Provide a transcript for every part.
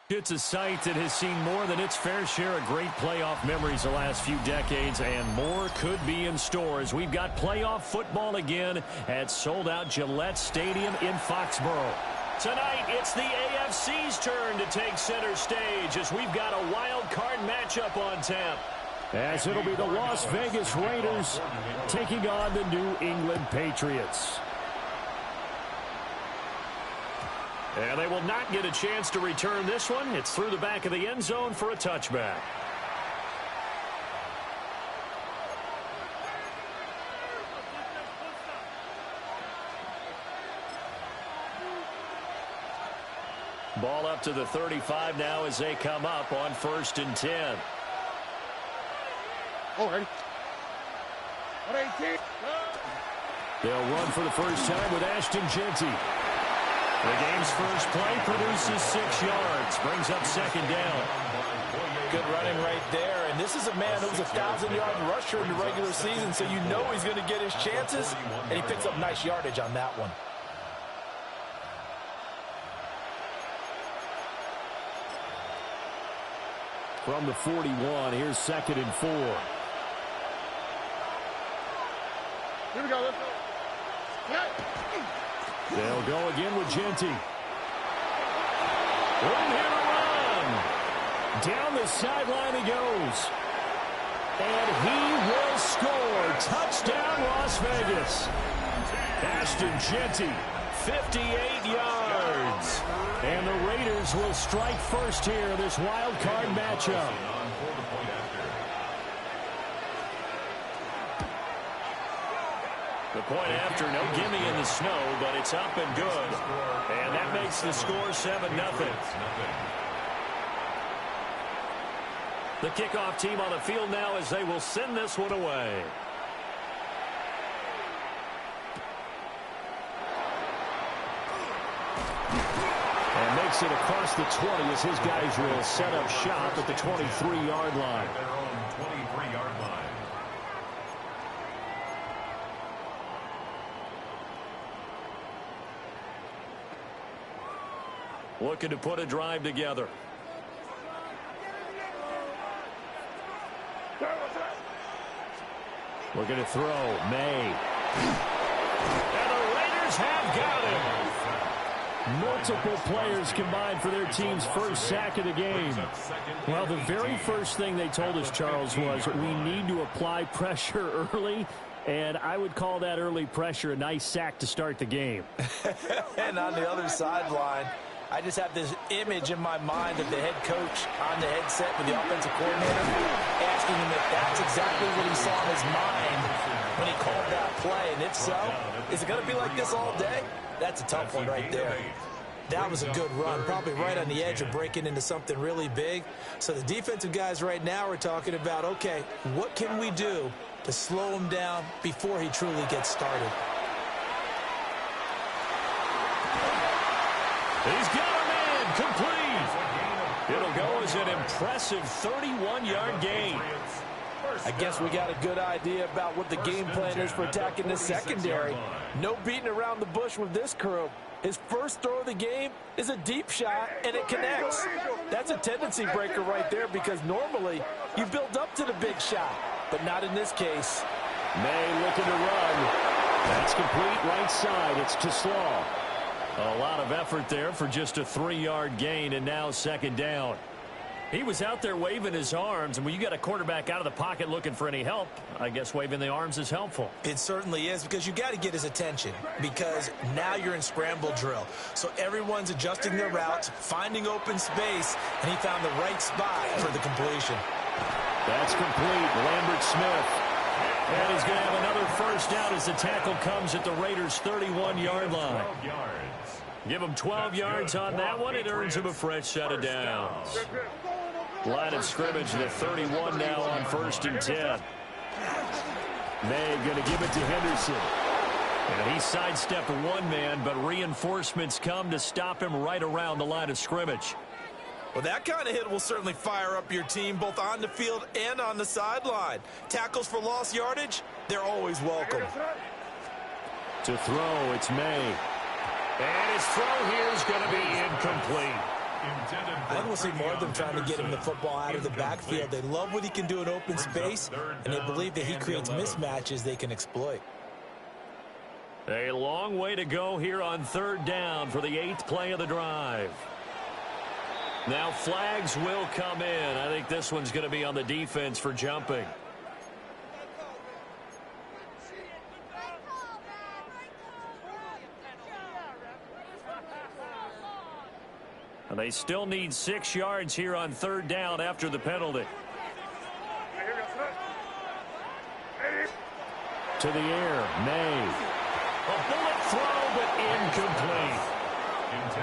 It's a site that has seen more than its fair share of great playoff memories the last few decades, and more could be in store as we've got playoff football again at sold-out Gillette Stadium in Foxborough. Tonight, it's the AFC's turn to take center stage as we've got a wild card matchup on tap. As it'll be the Las Vegas Raiders taking on the New England Patriots. And they will not get a chance to return this one. It's through the back of the end zone for a touchback. Ball up to the 35 now as they come up on 1st and 10. Already. They'll run for the first time with Ashton Jeanty. The game's first play produces 6 yards. Brings up 2nd down. Good running right there. And this is a man who was a 1,000-yard rusher in the regular season, so you know he's going to get his chances. And he picks up nice yardage on that one. From the 41, here's 2nd and 4. Here we go. Let's go. They'll go again with Jeanty. Room here to run. Down the sideline he goes. And he will score. Touchdown, Las Vegas. Ashton Jeanty, 58 yards. And the Raiders will strike first here in this wild card matchup. The point after, no gimme in the snow, but it's up and good. And that makes the score 7-0. The kickoff team on the field now as they will send this one away. And makes it across the 20 as his guys will set up shop at the 23-yard line. Looking to put a drive together. Looking to throw. May. And the Raiders have got him. Multiple players combined for their team's first sack of the game. Well, the very first thing they told us, Charles, was we need to apply pressure early. And I would call that early pressure a nice sack to start the game. And on the other sideline, I just have this image in my mind of the head coach on the headset with the offensive coordinator asking him if that's exactly what he saw in his mind when he called that play. And if so, is it going to be like this all day? That's a tough one right there. That was a good run, probably right on the edge of breaking into something really big. So the defensive guys right now are talking about, okay, what can we do to slow him down before he truly gets started? He's got a man complete. It'll go as an impressive 31-yard gain. I guess we got a good idea about what the game plan is for attacking this secondary. No beating around the bush with this crew. His first throw of the game is a deep shot, and it connects. That's a tendency breaker right there because normally you build up to the big shot, but not in this case. May looking to run. That's complete right side. It's to Slaw. A lot of effort there for just a 3-yard gain, and now 2nd down. He was out there waving his arms, and when you got a quarterback out of the pocket looking for any help, I guess waving the arms is helpful. It certainly is because you got to get his attention because now you're in scramble drill. So everyone's adjusting their routes, finding open space, and he found the right spot for the completion. That's complete. Lambert Smith. And he's going to have another first down as the tackle comes at the Raiders' 31-yard line. Give him 12 yards on that one. It earns him a fresh set of downs. Line of scrimmage, the 31 now on 1st and 10. May going to give it to Henderson. And he sidestepped one man, but reinforcements come to stop him right around the line of scrimmage. Well, that kind of hit will certainly fire up your team both on the field and on the sideline. Tackles for lost yardage, they're always welcome. To throw, it's May. And his throw here is going to be incomplete. I think we'll see more of them trying to get him the football out of the backfield. They love what he can do in open space, and they believe that he creates mismatches they can exploit. A long way to go here on third down for the 8th play of the drive. Now flags will come in. I think this one's going to be on the defense for jumping. And they still need 6 yards here on third down after the penalty. To the air, May. A bullet throw, but incomplete.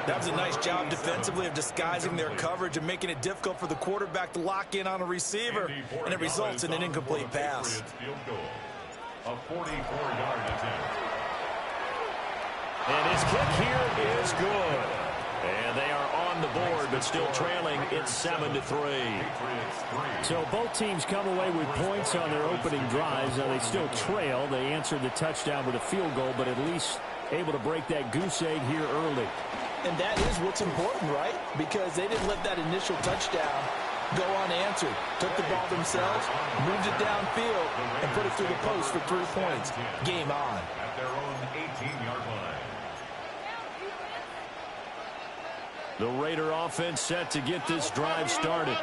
That was a nice job defensively of disguising their coverage and making it difficult for the quarterback to lock in on a receiver, and it results in an incomplete pass. A 44-yard attempt. And his kick here is good. And they are on the board, but still trailing. It's 7-3. So both teams come away with points on their opening drives. Now they still trail. They answered the touchdown with a field goal, but at least able to break that goose egg here early. And that is what's important, right? Because they didn't let that initial touchdown go unanswered. Took the ball themselves, moved it downfield, and put it through the post for 3 points. Game on. At their own 18-yard line. The Raider offense set to get this drive started.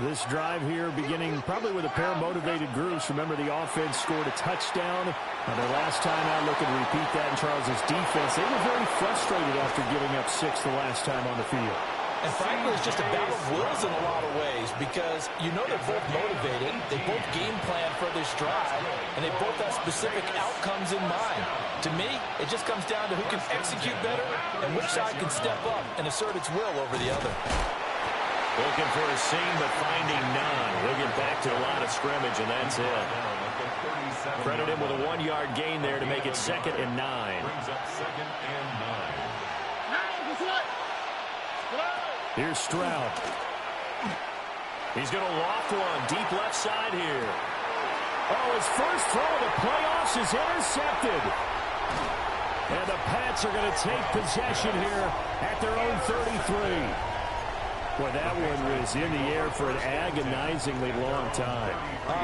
This drive here beginning probably with a pair of motivated groups. Remember, the offense scored a touchdown. Now, their last time out, looking to repeat that in Charles's defense. They were very frustrated after giving up 6 the last time on the field. And frankly, it's just a battle of wills in a lot of ways because you know they're both motivated. They both game plan for this drive, and they both have specific outcomes in mind. To me, it just comes down to who can execute better and which side can step up and assert its will over the other. Looking for a seam, but finding none. He'll get back to the line of scrimmage, and that's it. Credit him with a 1-yard gain there to make it 2nd and 9. Brings up 2nd and 9. Here's Stroud. He's going to loft one deep left side here. Oh, his first throw of the playoffs is intercepted. And the Pats are going to take possession here at their own 33. Boy, that one was in the air for an agonizingly long time.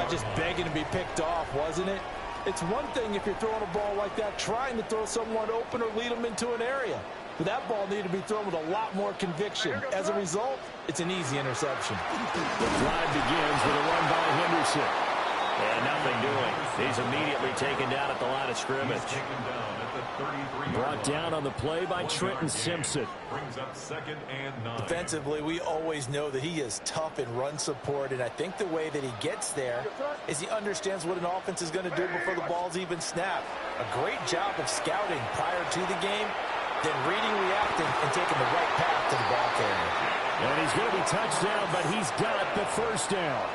Just begging to be picked off, wasn't it? It's one thing if you're throwing a ball like that, trying to throw someone open or lead them into an area. But that ball needed to be thrown with a lot more conviction. As a result, it's an easy interception. The drive begins with a run by Henderson. And nothing doing. He's immediately taken down at the line of scrimmage. Brought down on the play by Trenton Simpson. Brings up 2nd and 9. Defensively, we always know that he is tough in run support, and I think the way that he gets there is he understands what an offense is going to do before the ball's even snapped. A great job of scouting prior to the game, then reading, reacting, and taking the right path to the ball carrier. And he's going to be touched down, but he's got the first down.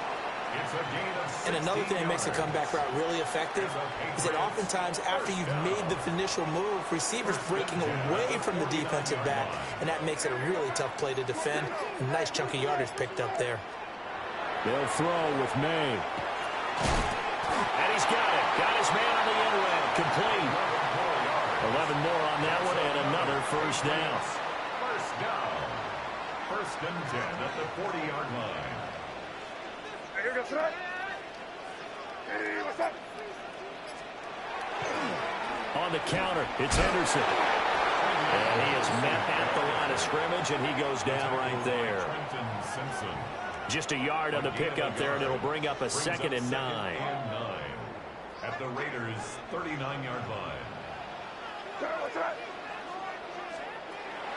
And another thing that makes the comeback route really effective is that oftentimes after you've made the initial move, receivers breaking away from the defensive back, and that makes it a really tough play to defend. A nice chunk of yardage picked up there. They'll throw with May. And he's got it. Got his man on the end round. Complete. 11 more on that one, and another first down. First down. 1st and 10 at the 40-yard line. On the counter, it's Henderson. And he is met at the line of scrimmage, and he goes down right there. Just a yard on the pickup there, and it'll bring up a 2nd and 9. At the Raiders' 39-yard line.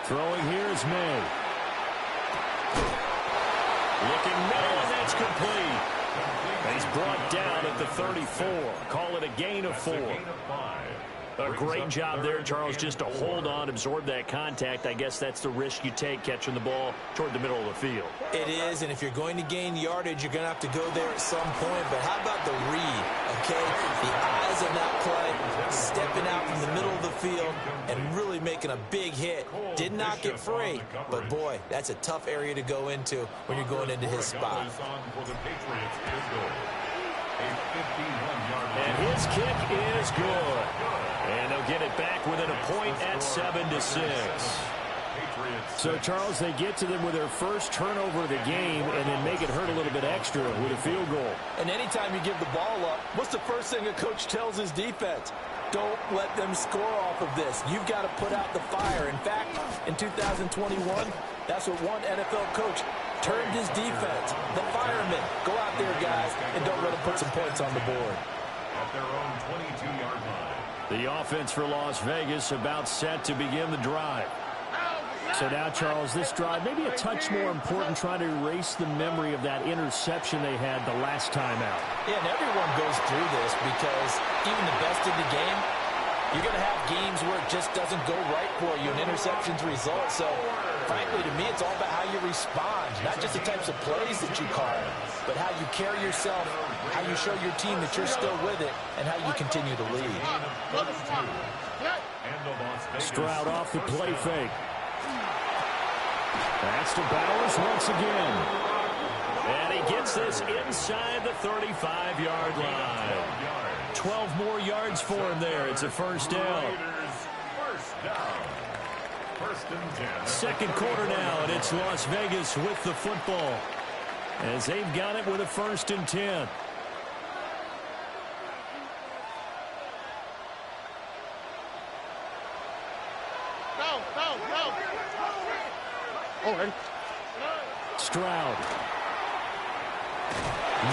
Throwing here is May. Looking middle, and that's complete. And he's brought down at the 34. Call it a gain of 4. A great job there, Charles, just to hold on, absorb that contact. I guess that's the risk you take catching the ball toward the middle of the field. It is, and if you're going to gain yardage, you're going to have to go there at some point. But how about the read, okay? The eyes of that play, stepping out from the middle of the field and really making a big hit. Did not get free, but boy, that's a tough area to go into when you're going into his spot. And his kick is good. And they'll get it back within a point at 7-6. So, Charles, they get to them with their first turnover of the game and then make it hurt a little bit extra with a field goal. And anytime you give the ball up, what's the first thing a coach tells his defense? Don't let them score off of this. You've got to put out the fire. In fact, in 2021, that's what one NFL coach termed his defense. The firemen. Go out there, guys, and don't let them put some points on the board. At their own 22-yard line. The offense for Las Vegas about set to begin the drive. So now, Charles, this drive maybe a touch more important, trying to erase the memory of that interception they had the last time out. Yeah, and everyone goes through this because even the best in the game, you're going to have games where it just doesn't go right for you, and interceptions result. So, frankly, to me, it's all about how you respond, not just the types of plays that you call, but how you carry yourself, how you show your team that you're still with it, and how you continue to lead. Stroud off the play fake. That's to Bowers once again. And he gets this inside the 35-yard line. 12 more yards for him there. It's a first down. Second quarter now, and it's Las Vegas with the football as they've got it with a 1st and 10. Stroud.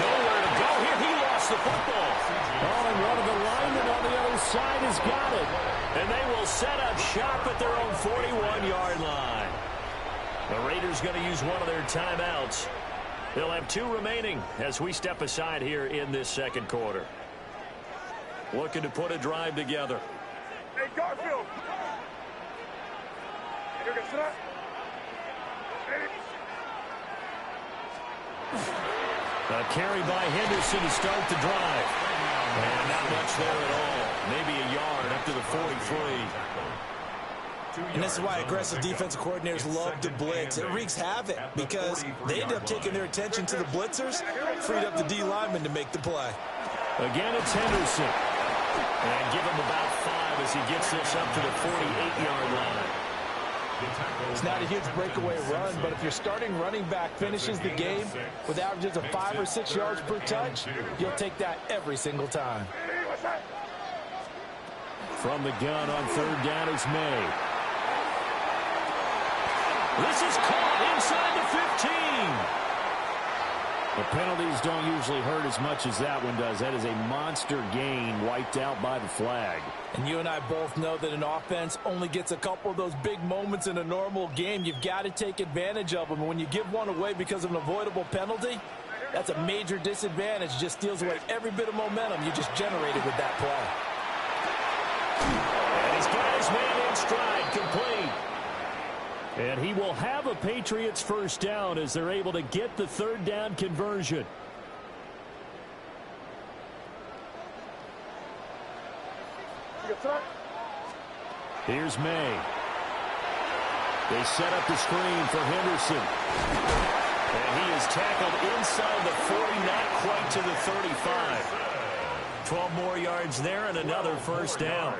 Nowhere to go here. He lost the football. Oh, and one of the linemen on the other side has got it. And they will set up shop at their own 41-yard line. The Raiders going to use one of their timeouts. They'll have 2 remaining as we step aside here in this second quarter. Looking to put a drive together. Hey, Garfield. You're going to sit. A carry by Henderson to start the drive. And not much there at all. Maybe a yard up to the 43. And this is why aggressive defensive coordinators love to blitz. It wreaks havoc because they end up taking their attention to the blitzers, freed up the D lineman to make the play. Again, it's Henderson. And give him about 5 as he gets this up to the 48-yard line. It's not a huge breakaway run, but if your starting running back finishes the game with averages of 5 or 6 yards per touch, you'll take that every single time. From the gun on 3rd down is May. This is caught inside the 15. The penalties don't usually hurt as much as that one does. That is a monster gain wiped out by the flag. And you and I both know that an offense only gets a couple of those big moments in a normal game. You've got to take advantage of them. And when you give one away because of an avoidable penalty, that's a major disadvantage. It just steals away every bit of momentum you just generated with that play. And he's got his man in stride, complete. And he will have a Patriots first down as they're able to get the 3rd down conversion. Here's May. They set up the screen for Henderson. And he is tackled inside the 40, not quite to the 35. 12 more yards there and another first down.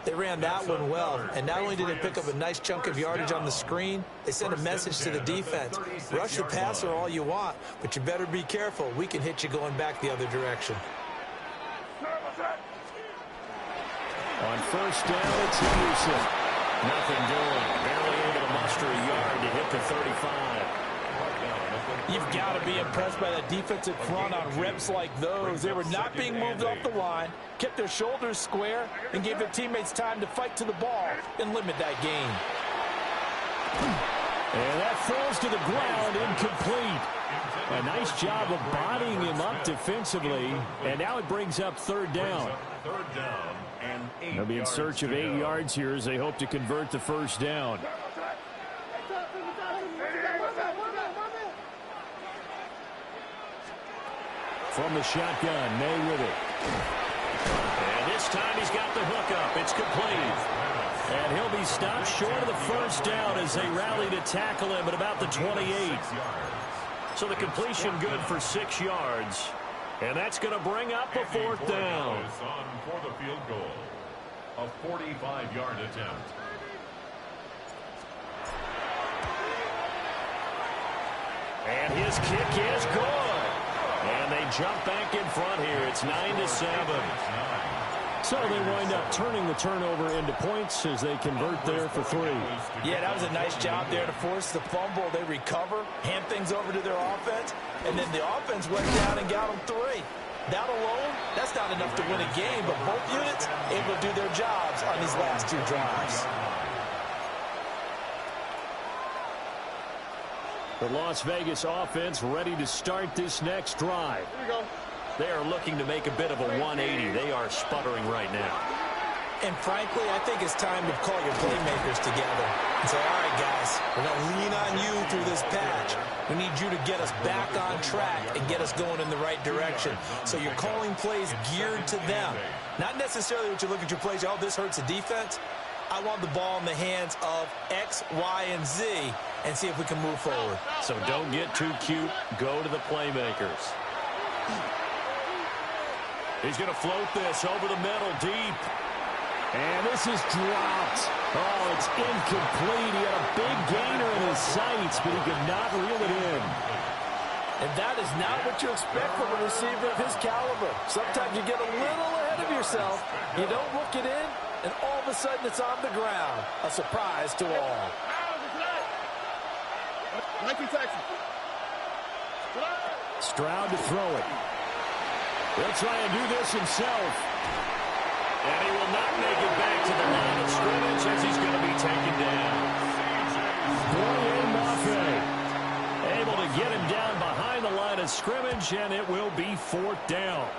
They ran that one well, and not only did they pick up a nice chunk of yardage on the screen, they sent a message to the defense. Rush the passer all you want, but you better be careful. We can hit you going back the other direction. On 1st down, it's Henderson. Nothing doing. Barely able to muster a yard to hit the 35. You've got to be impressed by that defensive front on reps like those. They were not being moved off the line, kept their shoulders square, and gave their teammates time to fight to the ball and limit that gain. And that falls to the ground, incomplete. A nice job of bodying him up defensively, and now it brings up 3rd down. They'll be in search of 8 yards here as they hope to convert the first down. From the shotgun, May with it. And this time he's got the hook up. It's complete. And he'll be stopped short of the first down as they rally to tackle him at about the 28. So the completion good for 6 yards. And that's going to bring up a 4th down. For the field goal, a 45-yard attempt. And his kick is good. And they jump back in front here. It's 9-7. So they wind up turning the turnover into points as they convert there for 3. Yeah, that was a nice job there to force the fumble. They recover, hand things over to their offense, and then the offense went down and got them 3. That alone, that's not enough to win a game, but both units able to do their jobs on these last 2 drives. The Las Vegas offense ready to start this next drive. Here we go. They are looking to make a bit of a 180. They are sputtering right now. And frankly, I think it's time to call your playmakers together and say, all right, guys, we're going to lean on you through this patch. We need you to get us back on track and get us going in the right direction. So you're calling plays geared to them. Not necessarily what you look at your plays, oh, this hurts the defense. I want the ball in the hands of X, Y, and Z and see if we can move forward. So don't get too cute. Go to the playmakers. He's going to float this over the middle, deep. And this is dropped. Oh, it's incomplete. He had a big gainer in his sights, but he could not reel it in. And that is not what you expect from a receiver of his caliber. Sometimes you get a little ahead of yourself. You don't look it in, and all of a sudden it's on the ground. A surprise to all. Stroud to throw it. He'll try and do this himself. And he will not make it back to the line of scrimmage as he's going to be taken down. Boye Mafe able to get him down behind the line of scrimmage, and it will be 4th down.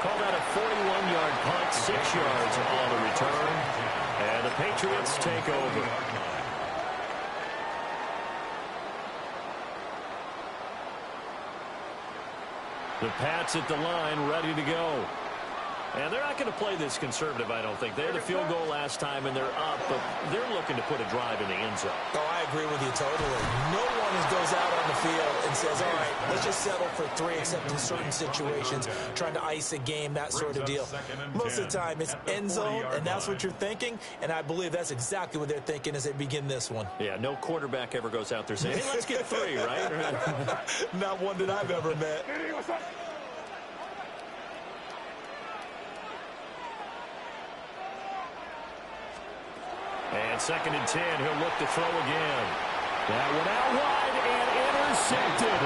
Call that a 41-yard punt, 6 yards on the return. And the Patriots take over. The Pats at the line, ready to go. And they're not going to play this conservative, I don't think. They had a field goal last time, and they're up, but they're looking to put a drive in the end zone. Oh, I agree with you totally. No one goes out on the field and says, all right, let's just settle for 3, except in certain situations, trying to ice a game, that sort of deal. Most of the time, it's end zone, and that's what you're thinking, and I believe that's exactly what they're thinking as they begin this one. Yeah, no quarterback ever goes out there saying, hey, let's get 3, right? Not one that I've ever met. And 2nd and 10, he'll look to throw again. That one out wide and intercepted.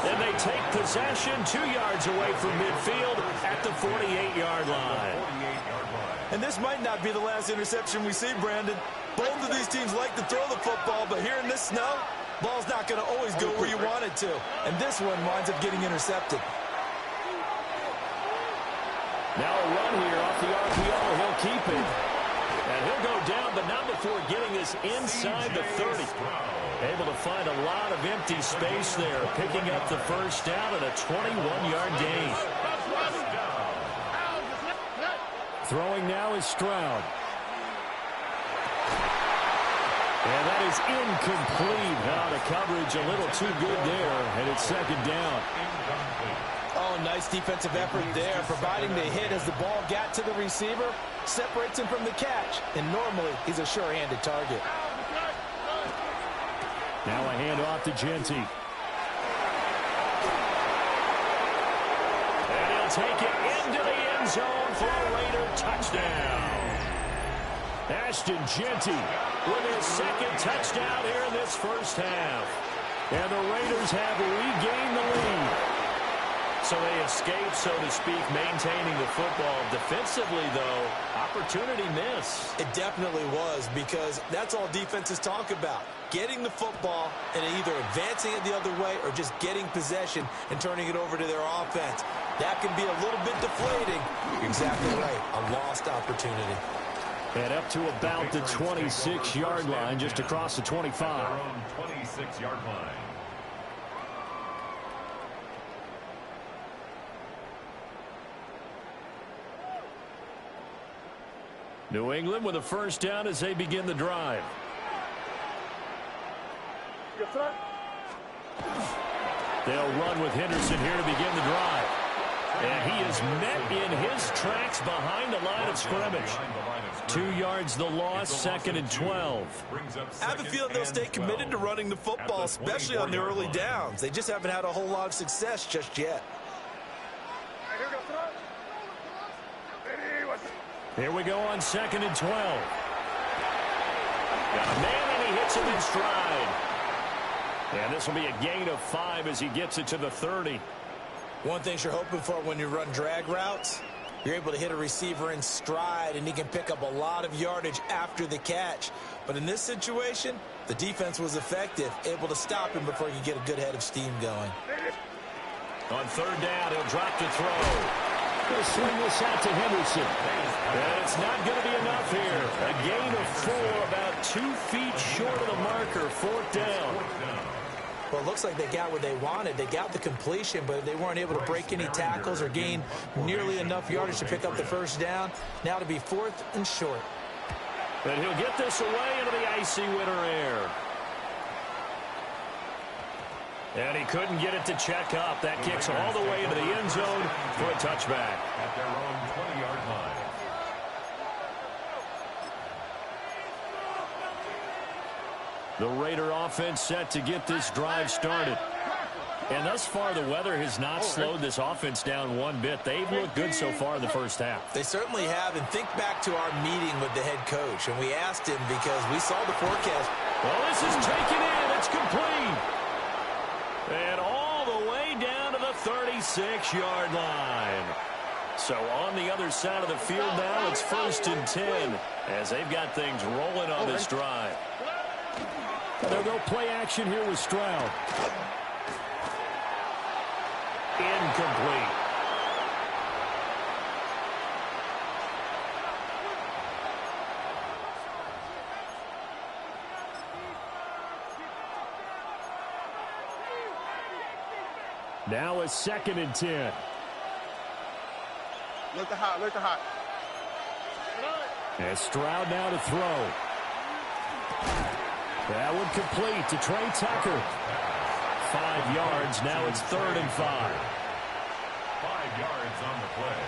And they take possession 2 yards away from midfield at the 48-yard line. And this might not be the last interception we see, Brandon. Both of these teams like to throw the football, but here in this snow, ball's not going to always go where you want it to. And this one winds up getting intercepted. Now a run here off the RPO. He'll keep it. And he'll go down, but not before getting this inside the 30. Able to find a lot of empty space there, picking up the 1st down and a 21-yard gain. Throwing now is Stroud. And that is incomplete. Now the coverage a little too good there, and it's 2nd down. Oh, nice defensive effort there, providing the hit as the ball got to the receiver, separates him from the catch, and normally he's a sure-handed target. Now a handoff to Genty. And he'll take it into the end zone for a Raider touchdown. Ashton Genty with his 2nd touchdown here in this 1st half. And the Raiders have regained the lead. So they escape, so to speak, maintaining the football. Defensively, though, opportunity miss. It definitely was, because that's all defenses talk about. Getting the football and either advancing it the other way or just getting possession and turning it over to their offense. That can be a little bit deflating. You're exactly right. A lost opportunity. And up to about the 26-yard line, just across the 25. Their own 26-yard line. New England with a 1st down as they begin the drive. They'll run with Henderson here to begin the drive. And he is met in his tracks behind the line of scrimmage. 2 yards the loss, 2nd and 12. I have a feeling they'll stay committed to running the football, especially on the early downs. They just haven't had a whole lot of success just yet. Here we go on 2nd and 12. Got a man, and he hits him in stride. And this will be a gain of 5 as he gets it to the 30. One thing you're hoping for when you run drag routes, you're able to hit a receiver in stride, and he can pick up a lot of yardage after the catch. But in this situation, the defense was effective, able to stop him before he could get a good head of steam going. On 3rd down, he'll drop to throw. He'll swing this out to Henderson. And it's not going to be enough here. A gain of 4, about 2 feet short of the marker, 4th down. Well, it looks like they got what they wanted. They got the completion, but they weren't able to break any tackles or gain nearly enough yardage to pick up the 1st down. Now to be 4th and short. And he'll get this away into the icy winter air. And he couldn't get it to check up. That kicks all the way into the end zone for a touchback. At their own 20-yard line. The Raider offense set to get this drive started. And thus far, the weather has not slowed this offense down one bit. They've looked good so far in the first half. They certainly have. And think back to our meeting with the head coach. And we asked him because we saw the forecast. Well, this is taken in. It's complete. And all the way down to the 36-yard line. So on the other side of the field now, it's 1st and 10 as they've got things rolling on this drive. They'll go play action here with Stroud. Incomplete. Now a 2nd and 10. Look the hot, look the hot. And Stroud now to throw. That one complete to Trey Tucker. 5 yards. Now it's 3rd and 5. 5 yards on the play.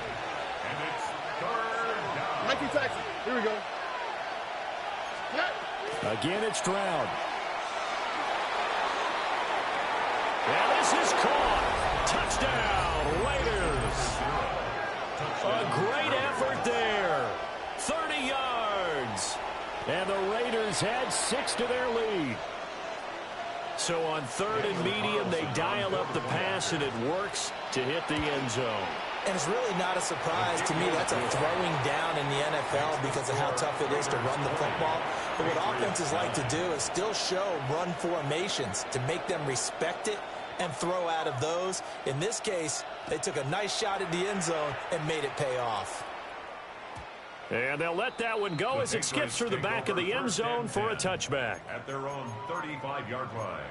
And it's 3rd down. Mikey Tyson. Here we go. Again, it's Stroud. And this is caught. Touchdown, Raiders. A great effort there. 30 yards. And the Raiders had 6 to their lead. So on 3rd and medium, they dial up the pass, and it works to hit the end zone. And it's really not a surprise to me. That's a throwing down in the NFL because of how tough it is to run the football. But what offenses like to do is still show run formations to make them respect it and throw out of those. In this case, they took a nice shot at the end zone and made it pay off. And they'll let that one go as it skips through the back of the end zone for a touchback. At their own 35-yard line.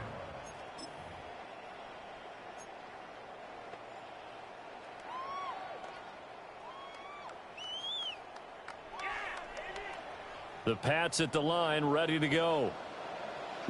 The Pats at the line, ready to go.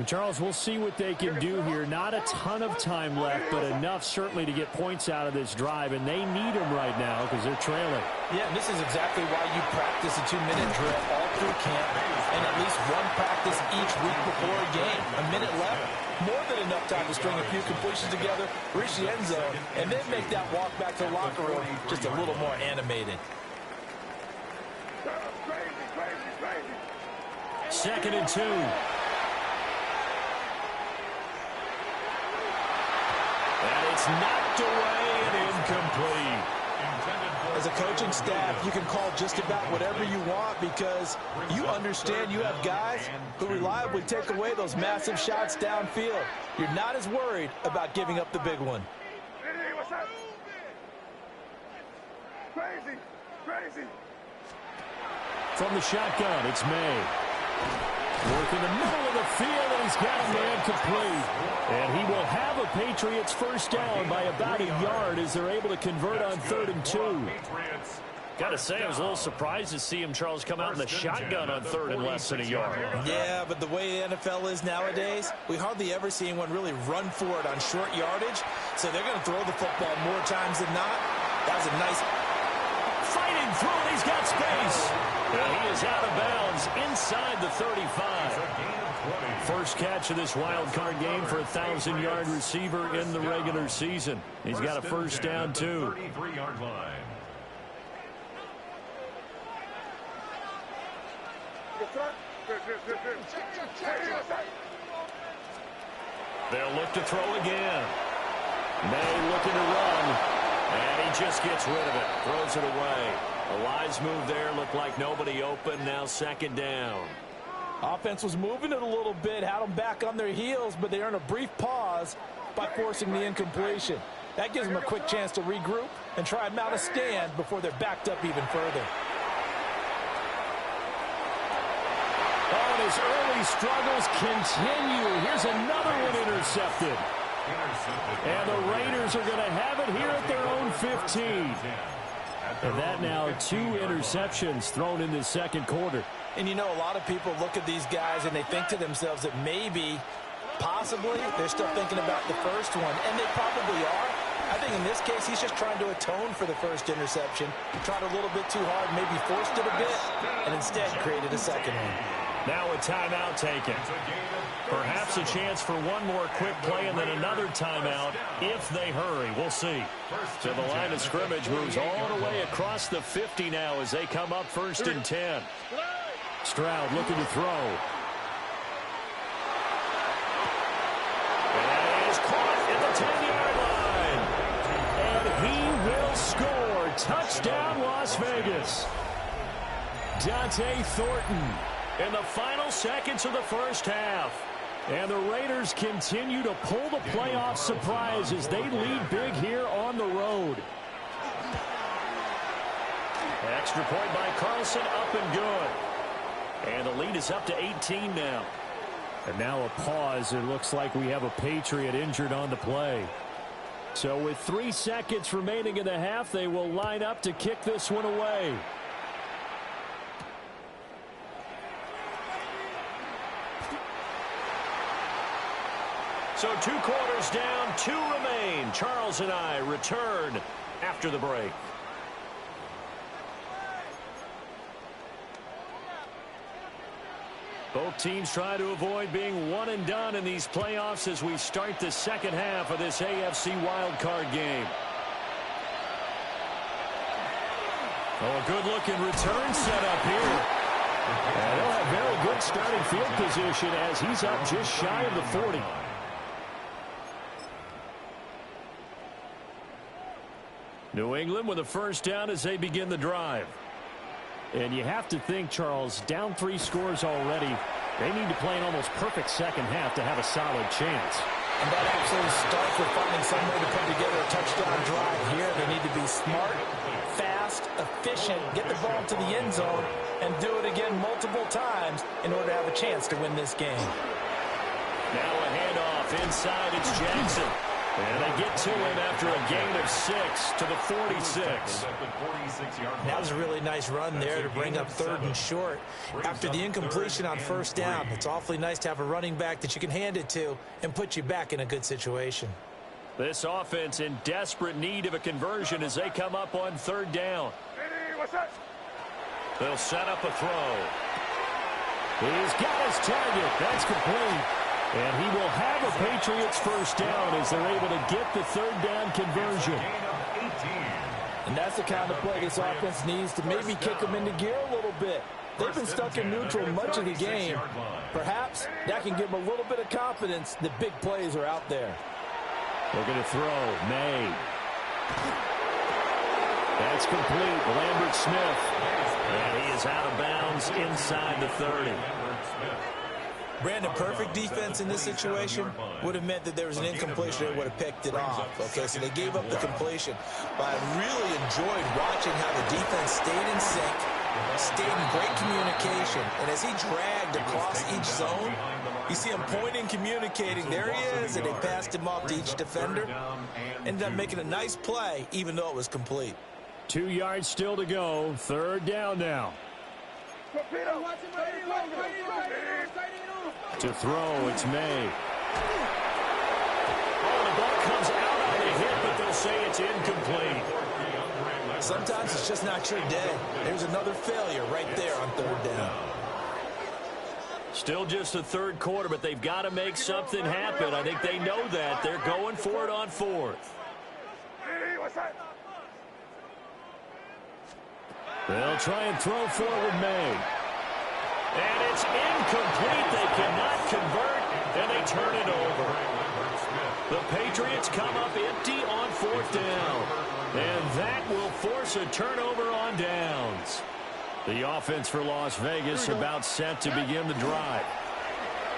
Charles, we'll see what they can do here. Not a ton of time left, but enough certainly to get points out of this drive, and they need them right now because they're trailing. Yeah, and this is exactly why you practice a 2-minute drill all through camp and at least one practice each week before a game. A minute left, more than enough time to string a few completions together, reach the end zone, and then make that walk back to the locker room just a little more animated. 2nd and 2. And it's knocked away and incomplete. As a coaching staff, you can call just about whatever you want because you understand you have guys who reliably take away those massive shots downfield. You're not as worried about giving up the big one. Crazy, crazy. From the shotgun, it's May. Working the middle of the field, and he's got a man complete. And he will have a Patriots first down by about a yard as they're able to convert on 3rd and 2. Got to say, I was a little surprised to see him, Charles, come out in the shotgun on 3rd and less than a yard. Yeah, but the way the NFL is nowadays, we hardly ever see anyone really run for it on short yardage. So they're going to throw the football more times than not. That was a nice... Fighting through it, he's got space. And he is out of bounds inside the 35. First catch of this wild card game for a 1,000-yard receiver in the regular season. He's got a first down, too. 33-yard line. They'll look to throw again. May looking to run. And he just gets rid of it. Throws it away. A wise move there. Looked like nobody open. Now second down. Offense was moving it a little bit, had them back on their heels, but they earn a brief pause by forcing the incompletion. That gives them a quick chance to regroup and try and mount a stand before they're backed up even further. Oh, his early struggles continue. Here's another one intercepted. And the Raiders are going to have it here at their own 15. And that now 2 interceptions thrown in the second quarter. And you know, a lot of people look at these guys and they think to themselves that maybe, possibly, they're still thinking about the first one. And they probably are. I think in this case, he's just trying to atone for the first interception. Tried a little bit too hard, maybe forced it a bit, and instead created a second one. Now a timeout taken. Perhaps a chance for one more quick play and then another timeout if they hurry. We'll see. So the line of scrimmage moves all the way across the 50 now as they come up first and 10. Stroud looking to throw. And it is caught at the 10-yard line. And he will score. Touchdown, Las Vegas. Dante Thornton in the final seconds of the first half. And the Raiders continue to pull the playoff surprise as they lead big here on the road. Extra point by Carlson, up and good. And the lead is up to 18 now. And now a pause. It looks like we have a Patriot injured on the play. So with 3 seconds remaining in the half, they will line up to kick this one away. So 2 quarters down, 2 remain. Charles and I return after the break. Both teams try to avoid being one and done in these playoffs as we start the second half of this AFC wildcard game. Oh, a good-looking return set up here. And they'll have very good starting field position as he's up just shy of the 40. New England with a first down as they begin the drive. And you have to think, Charles, down 3 scores already. They need to play an almost perfect second half to have a solid chance. And that absolutely starts with finding some way to put together a touchdown drive here. They need to be smart, fast, efficient, get the ball to the end zone, and do it again multiple times in order to have a chance to win this game. Now a handoff inside. It's Jackson. And they get to him after a gain of 6 to the 46. That was a really nice run there to bring up 3rd and short. After the incompletion on first down, it's awfully nice to have a running back that you can hand it to and put you back in a good situation. This offense in desperate need of a conversion as they come up on 3rd down. They'll set up a throw. He's got his target. That's complete. And he will have a Patriots first down as they're able to get the 3rd down conversion. And that's the kind of play this offense needs to maybe kick them into gear a little bit. They've been stuck in neutral much of the game. Perhaps that can give them a little bit of confidence that big plays are out there. Looking to throw. May. That's complete. Lambert Smith. And he is out of bounds inside the 30. Brandon, perfect defense in this situation would have meant that there was an incompletion. They would have picked it off. Okay, so they gave up the completion. But I really enjoyed watching how the defense stayed in sync, stayed in great communication. And as he dragged across each zone, you see him pointing, communicating. There he is, and they passed him off to each defender. Ended up making a nice play, even though it was complete. 2 yards still to go. 3rd down now. To throw, it's May. Oh, the ball comes out on the hit, but they'll say it's incomplete. sometimes it's just not your day. There's another failure right there on third down. Still just the third quarter, but they've got to make something happen. I think they know that. They're going for it on fourth. They'll try and throw forward May. And it's incomplete. They cannot convert, and they turn it over. The Patriots come up empty on fourth down. And that will force a turnover on downs. The offense for Las Vegas about set to begin the drive.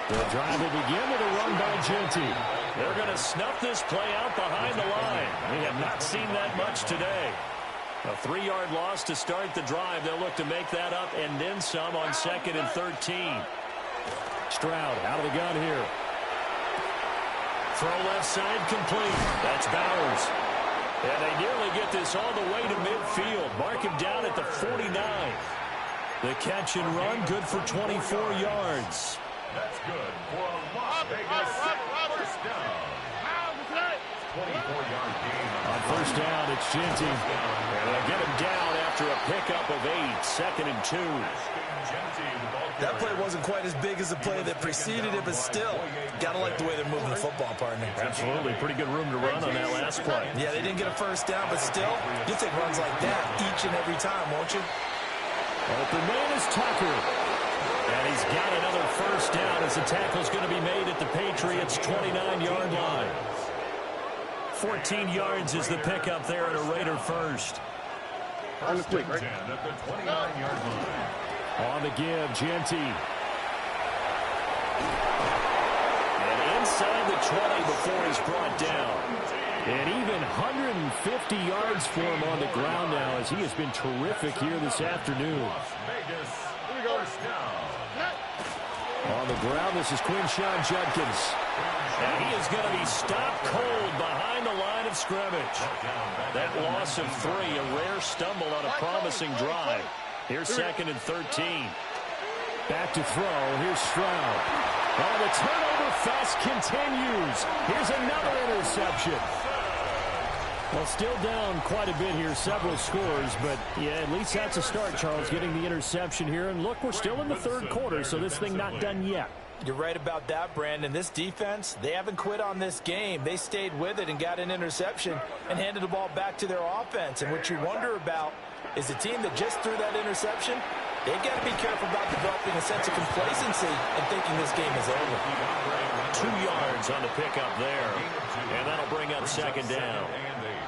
The drive will begin with a run by Genty. They're going to snuff this play out behind the line. We have not seen that much today. A 3-yard loss to start the drive. They'll look to make that up and then some on 2nd and 13. Stroud out of the gun here. Throw left side complete. That's Bowers. And they nearly get this all the way to midfield. Mark him down at the 49. The catch and run, good for 24 yards. That's good for a Las Vegas first down. 24-yard gain. On first down, it's Genty. And they'll get him down after a pickup of 8. 2nd and 2. That play wasn't quite as big as the play that preceded it, but still, gotta like the way they're moving the football, partner. Absolutely. Pretty good room to run on that last play. Yeah, they didn't get a first down, but still, you'll take runs like that each and every time, won't you? Open man is Tucker. And he's got another first down as the tackle's going to be made at the Patriots' 29-yard line. 14 yards is the pickup there at a Raider first. On the quick, right? At the 29-yard line. On the give, Genty. And inside the 20 before he's brought down. And even 150 yards for him on the ground now as he has been terrific here this afternoon. On the ground, this is Quinshon Judkins. And he is going to be stopped cold behind the line of scrimmage. That loss of 3, a rare stumble on a promising drive. Here's 2nd and 13. Back to throw. Here's Stroud. Oh, the turnover fest continues. Here's another interception. Well, still down quite a bit here, several scores, but yeah, at least that's a start, Charles, getting the interception here. And look, we're still in the third quarter, so this thing not done yet. You're right about that, Brandon. This defense, they haven't quit on this game. They stayed with it and got an interception and handed the ball back to their offense. And what you wonder about is the team that just threw that interception, they've got to be careful about developing a sense of complacency and thinking this game is over. 2 yards on the pickup there, and that'll bring up 2nd down.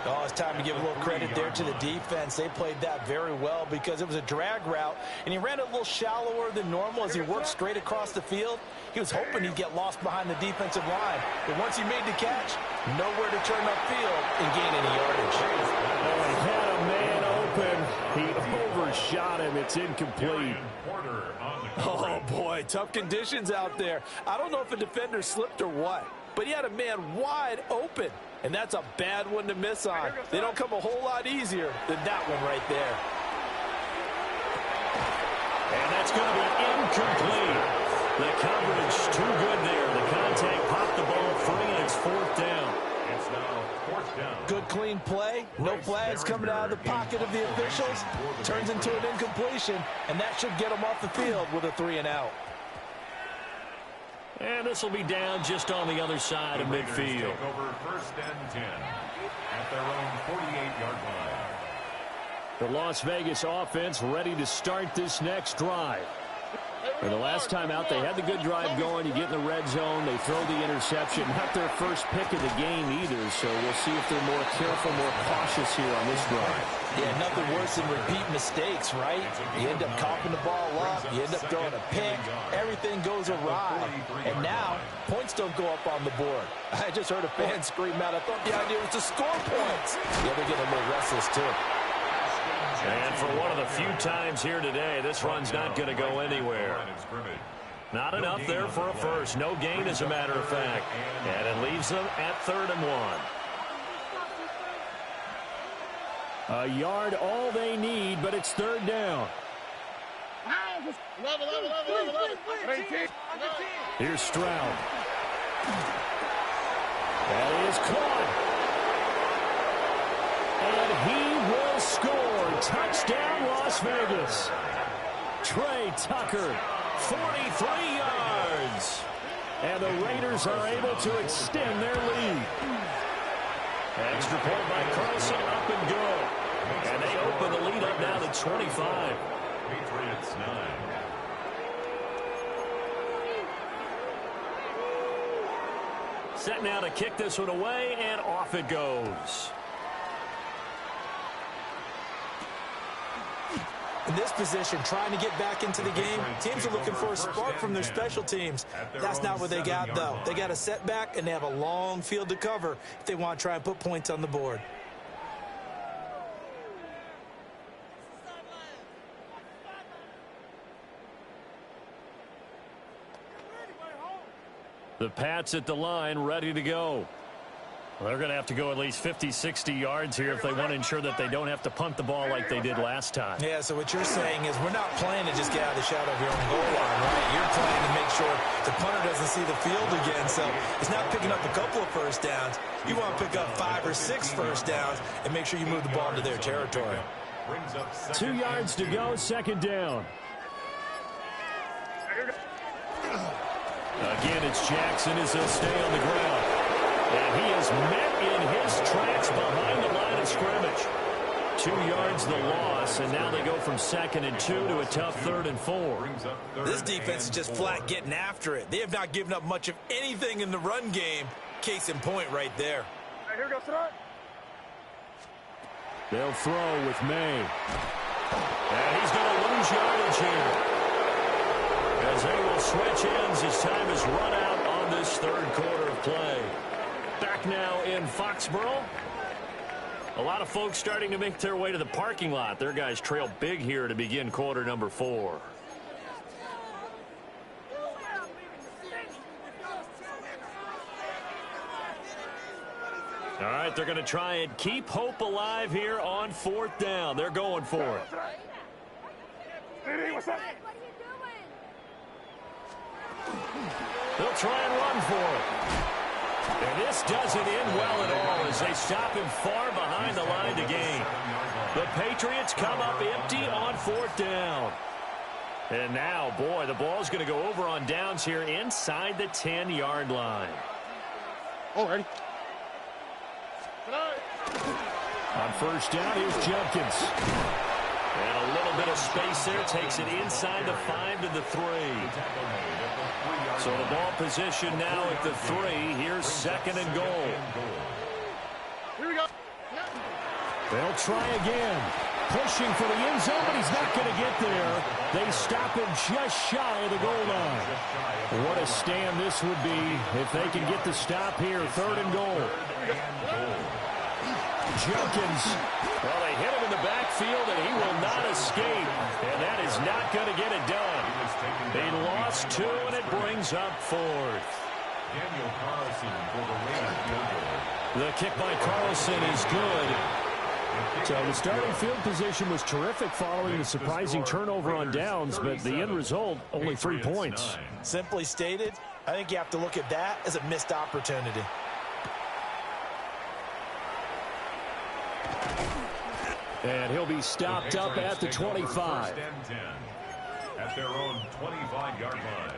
Oh, it's time to give a little credit there to the defense. They played that very well because it was a drag route, and he ran it a little shallower than normal as he worked straight across the field. He was hoping he'd get lost behind the defensive line, but once he made the catch, nowhere to turn upfield and gain any yardage. Oh, he had a man open. He overshot him. It's incomplete. Oh, boy, tough conditions out there. I don't know if a defender slipped or what, but he had a man wide open. And that's a bad one to miss on. They don't come a whole lot easier than that one right there. And that's going to be incomplete. The coverage too good there. The contact popped the ball free, and it's 4th down. It's now 4th down. Good clean play. No flags coming out of the pocket of the officials. Turns into an incompletion, and that should get them off the field with a 3 and out. And this will be down just on the other side of midfield. Take over 1st and 10 at their own 48-yard line. The Las Vegas offense ready to start this next drive. For the last time out, they had the good drive going. You get in the red zone, they throw the interception. Not their first pick of the game either, so we'll see if they're more careful, more cautious here on this drive. Yeah, nothing worse than repeat mistakes, right? You end up coughing the ball up, you end up throwing a pick, everything goes awry. And now, points don't go up on the board. I just heard a fan scream out, I thought the idea was to score points. Yeah, they're getting a little restless too. And for one of the few times here today, this run's not going to go anywhere. Not enough there for a first. No gain, as a matter of fact. And it leaves them at 3rd and 1. A yard all they need, but it's 3rd down. Here's Stroud. That is caught. And he will score. Touchdown, Las Vegas. Trey Tucker, 43 yards. And the Raiders are able to extend their lead. Extra point by Carlson, up and go. And they open the lead up now to 25. Patriots 9. Set now to kick this one away, and off it goes. In this position, trying to get back into the game, teams are looking for a spark from their special teams. That's not what they got, though. They got a setback, and they have a long field to cover if they want to try and put points on the board. The Pats at the line, ready to go. Well, they're going to have to go at least 50, 60 yards here if they want to ensure that they don't have to punt the ball like they did last time. Yeah, so what you're saying is we're not playing to just get out of the shadow of your own goal line, right? You're playing to make sure the punter doesn't see the field again. So it's not picking up a couple of first downs. You want to pick up 5 or 6 first downs and make sure you move the ball into their territory. 2 yards to go, second down. Again, it's Jackson as he'll stay on the ground. And he is met in his tracks behind the line of scrimmage. 2 yards the loss, and now they go from 2nd and 2 to a tough 3rd and 4. This defense is just flat getting after it. They have not given up much of anything in the run game. Case in point right there. Here we go, start. They'll throw with May. And he's going to lose yardage here. As they will switch ends as time is run out on this 3rd quarter of play. Back now in Foxborough. A lot of folks starting to make their way to the parking lot. Their guys trail big here to begin quarter number 4. All right, they're going to try and keep hope alive here on 4th down. They're going for it. What's up? They'll try and run for it. And this doesn't end well at all as they stop him far behind the line to gain. The Patriots come up empty on 4th down. And now, boy, the ball's going to go over on downs here inside the 10-yard line. Already. On 1st down, here's Jenkins. And a little bit of space there. Takes it inside the 5 to the 3. So the ball position now at the 3. Here's 2nd and goal. Here we go. They'll try again. Pushing for the end zone, but he's not going to get there. They stop him just shy of the goal line. What a stand this would be if they can get the stop here. 3rd and goal. Jenkins. Well, they hit him in the backfield, and he will not escape. And that is not going to get it done. They lost 2, and it brings up 4th. Daniel Carlson for the Raiders field goal. The kick by Carlson is good. So the starting field position was terrific following the surprising turnover on downs, but the end result, only 3 points. Simply stated, I think you have to look at that as a missed opportunity. And he'll be stopped up at the 25. At their own 25-yard line.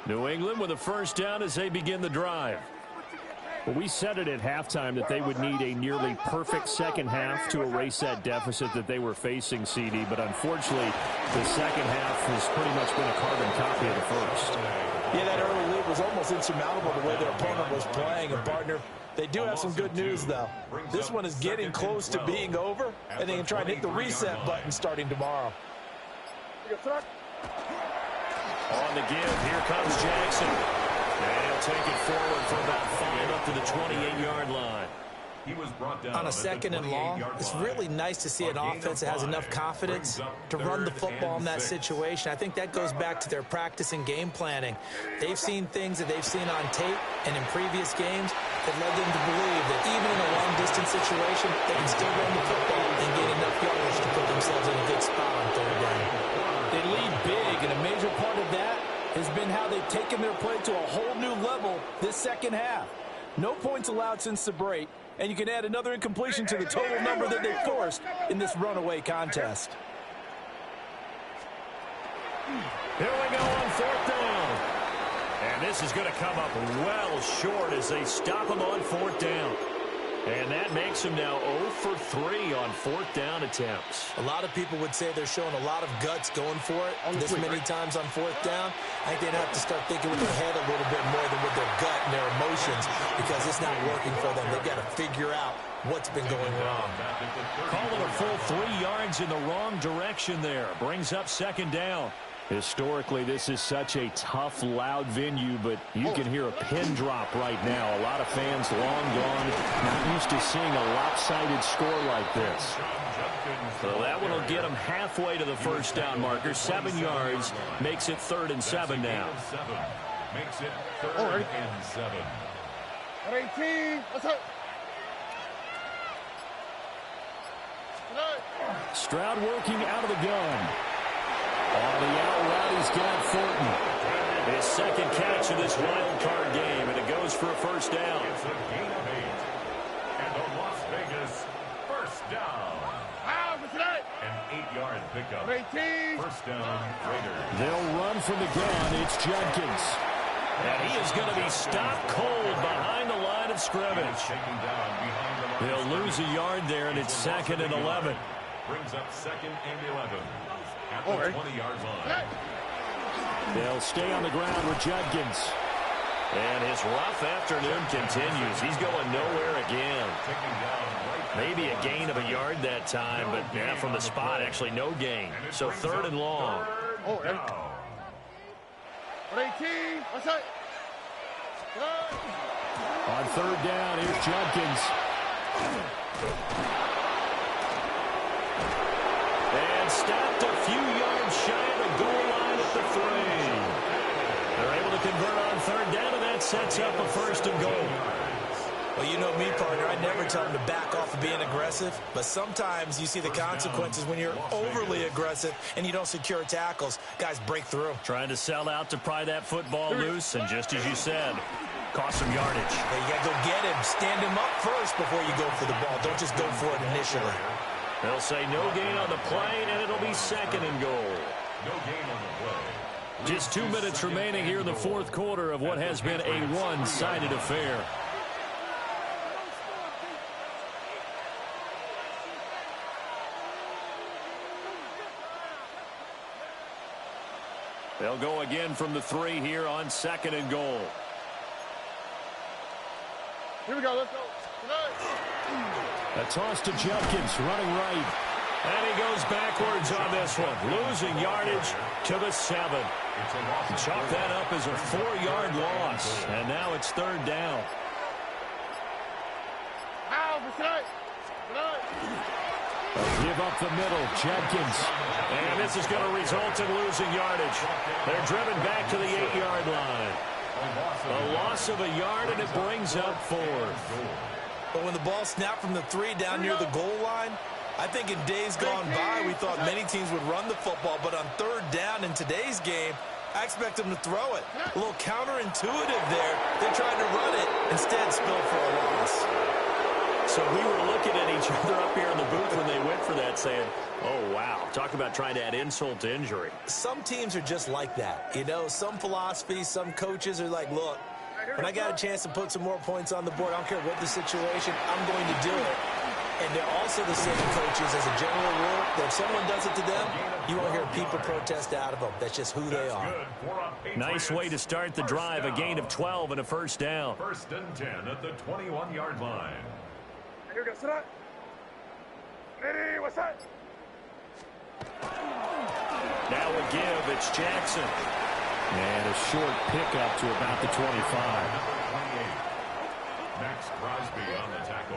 New England with a 1st down as they begin the drive. Well, we said it at halftime that they would need a nearly perfect second half to erase that deficit that they were facing, CD. But unfortunately, the second half has pretty much been a carbon copy of the first. Yeah, that early lead was almost insurmountable the way their opponent was playing. And, partner, they do have some good news, though. This one is getting close to being over, and they can try and hit the reset button starting tomorrow. On the give, here comes Jackson. And he'll take it forward for about 5 up to the 28-yard line. He was brought down On a 2nd and long, it's really nice to see an offense that has enough confidence to run the football in that situation. I think that goes back to their practice and game planning. They've seen things that they've seen on tape and in previous games that led them to believe that even in a long-distance situation, they can still run the football and gain enough yardage to put themselves in a good spot on 3rd down. They lead big, and a major part of that has been how they've taken their play to a whole new level this second half. No points allowed since the break, and you can add another incompletion to the total number that they forced in this runaway contest. Here we go on 4th down. And this is going to come up well short as they stop him on 4th down. And that makes him now 0 for 3 on 4th down attempts. A lot of people would say they're showing a lot of guts going for it this many times on 4th down. I think they'd have to start thinking with their head a little bit more than with their gut and their emotions because it's not working for them. They've got to figure out what's been going wrong. Calling a full 3 yards in the wrong direction there. Brings up 2nd down. Historically, this is such a tough, loud venue, but you can hear a pin drop right now. A lot of fans long gone, not used to seeing a lopsided score like this. So that one will get them halfway to the 1st down marker. 7 yards makes it 3rd and 7 now. Makes it 3rd and 7. At 18, let's go. Stroud working out of the gun. On the out route, he's got Thornton. His 2nd catch of this wild card game, and it goes for a 1st down. It's a gain of 8. And the Las Vegas 1st down. An 8-yard pickup. 1st down, Raiders. They'll run from the gun. It's Judkins. And he is going to be stopped cold behind the line of scrimmage. They'll lose a yard there, and it's 2nd and 11. Brings up 2nd and 11. At the 20-yard line. They'll stay on the ground with Judkins. And his rough afternoon continues. He's going nowhere again. Maybe a gain of a yard that time, but yeah, from the spot, actually no gain. So 3rd and long. At 18, let's go. On 3rd down, here's Judkins. And stopped a few yards shy of the goal line at the 3. They're able to convert on 3rd down, and that sets up a 1st and goal. Well, you know me, partner. I never tell them to back off of being aggressive, but sometimes you see the consequences when you're overly aggressive and you don't secure tackles. Guys break through. Trying to sell out to pry that football loose, and just as you said, cost some yardage. Hey, you got to go get him. Stand him up first before you go for the ball. Don't just go for it initially. They'll say no gain on the play, and it'll be 2nd and goal. No gain on the play. Just 2 minutes remaining here in the 4th quarter of what has been a one-sided affair. They'll go again from the 3 here on 2nd and goal. Here we go, let's go. A toss to Judkins, running right. And he goes backwards on this one, losing yardage to the 7. Chalk that up as a 4-yard loss, and now it's 3rd down. They'll give up the middle, Judkins. And this is going to result in losing yardage. They're driven back to the 8-yard line. A loss of a yard, and it brings up 4th. But when the ball snapped from the 3 down near the goal line, I think in days gone by, we thought many teams would run the football, but on 3rd down in today's game, I expect them to throw it. A little counterintuitive there. They tried to run it, instead spilled for a loss. So we were looking at each other up here in the booth when they went for that, saying, oh, wow, talk about trying to add insult to injury. Some teams are just like that. You know, some philosophies, some coaches are like, look, when I got a chance to put some more points on the board, I don't care what the situation, I'm going to do it. And they're also the same coaches as a general rule that if someone does it to them, you won't hear people protest out of them. That's just who they are. Nice way to start the drive, a gain of 12 and a 1st down. 1st and 10 at the 21-yard line. Here we go, sit up. Ready, what's that? Now a give, it's Jackson. And a short pickup to about the 25. Max Crosby on the tackle.